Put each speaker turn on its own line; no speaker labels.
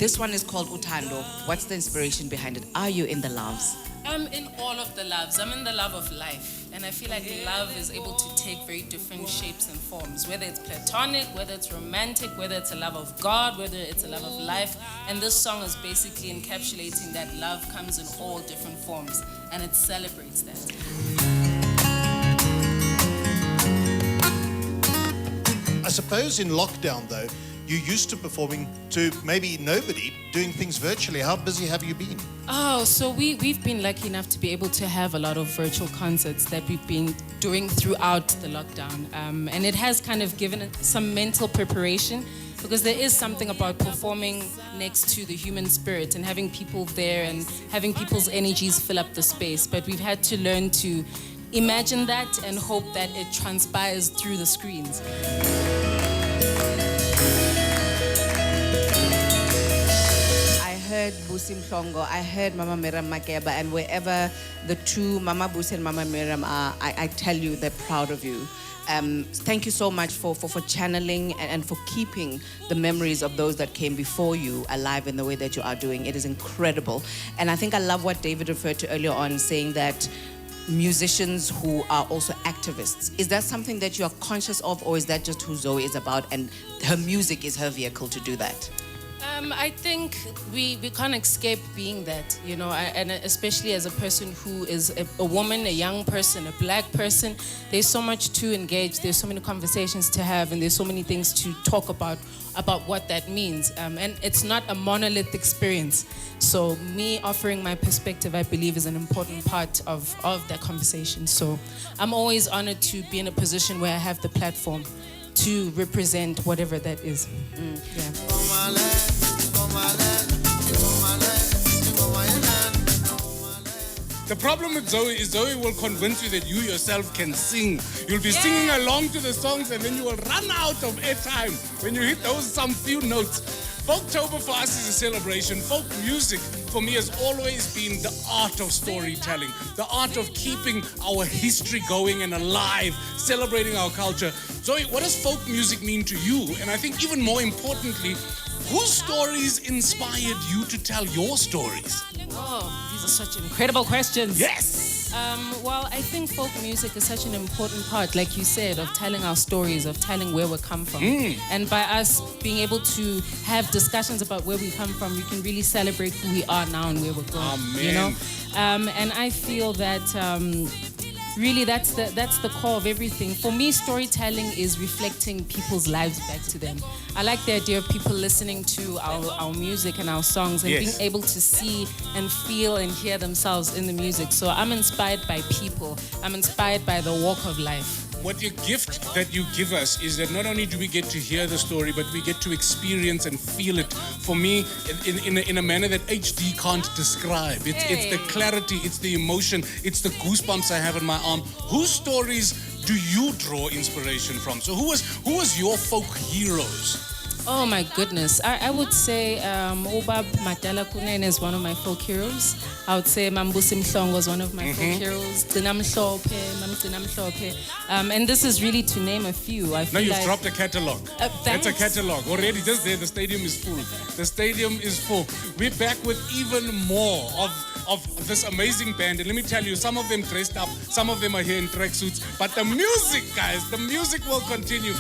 This one is called Utando. What's the inspiration behind it? Are you in the loves?
I'm in all of the loves. I'm in the love of life. And I feel like love is able to take very different shapes and forms, whether it's platonic, whether it's romantic, whether it's a love of God, whether it's a love of life. And this song is basically encapsulating that love comes in all different forms, and it celebrates that.
I suppose in lockdown, though, you used to performing to maybe nobody, doing things virtually. How busy have you been?
Oh, so we've been lucky enough to be able to have a lot of virtual concerts that we've been doing throughout the lockdown. And it has kind of given it some mental preparation, because there is something about performing next to the human spirit and having people there and having people's energies fill up the space. But we've had to learn to imagine that and hope that it transpires through the screens.
I heard Busi Mhlongo, I heard Mama Miriam Makeba, and wherever the two Mama Busi and Mama Miriam are, I tell you they're proud of you. Thank you so much for channeling and for keeping the memories of those that came before you alive in the way that you are doing. It is incredible. And I think I love what David referred to earlier on, saying that musicians who are also activists. Is that something that you are conscious of, or is that just who Zoe is about and her music is her vehicle to do that?
I think we can't escape being that, you know, and especially as a person who is a woman, a young person, a black person, there's so much to engage, there's so many conversations to have, and there's so many things to talk about what that means. And it's not a monolith experience. So me offering my perspective, I believe, is an important part of that conversation. So I'm always honored to be in a position where I have the platform to represent whatever that is. Yeah.
The problem with Zoe is Zoe will convince you that you yourself can sing. You'll be singing along to the songs, and then you will run out of airtime when you hit some few notes. Folktober for us is a celebration. Folk music for me has always been the art of storytelling, the art of keeping our history going and alive, celebrating our culture. Zoe, what does folk music mean to you? And I think even more importantly, whose stories inspired you to tell your stories?
Oh, these are such incredible questions.
Yes!
Well, I think folk music is such an important part, like you said, of telling our stories, of telling where we come from. And by us being able to have discussions about where we come from, we can really celebrate who we are now and where we're going.
Amen.
You know? And I feel that really that's the core of everything. For me, storytelling is reflecting people's lives back to them. I like the idea of people listening to our music and our songs and being able to see and feel and hear themselves in the music. So I'm inspired by people. I'm inspired by the walk of life.
What your gift that you give us is that not only do we get to hear the story, but we get to experience and feel it. For me, in a manner that HD can't describe. It's the clarity, it's the emotion, it's the goosebumps I have on my arm. Whose stories do you draw inspiration from? So who was your folk heroes?
Oh my goodness. I would say Obab Matala Kunene is one of my folk heroes. I would say Mambusi Mhlongo was one of my folk heroes. And this is really to name a few. I feel
Now you've
like,
dropped a catalogue. That's a catalogue. Already just there, the stadium is full. The stadium is full. We're back with even more of this amazing band. And let me tell you, some of them dressed up, some of them are here in tracksuits. But the music, guys, the music will continue.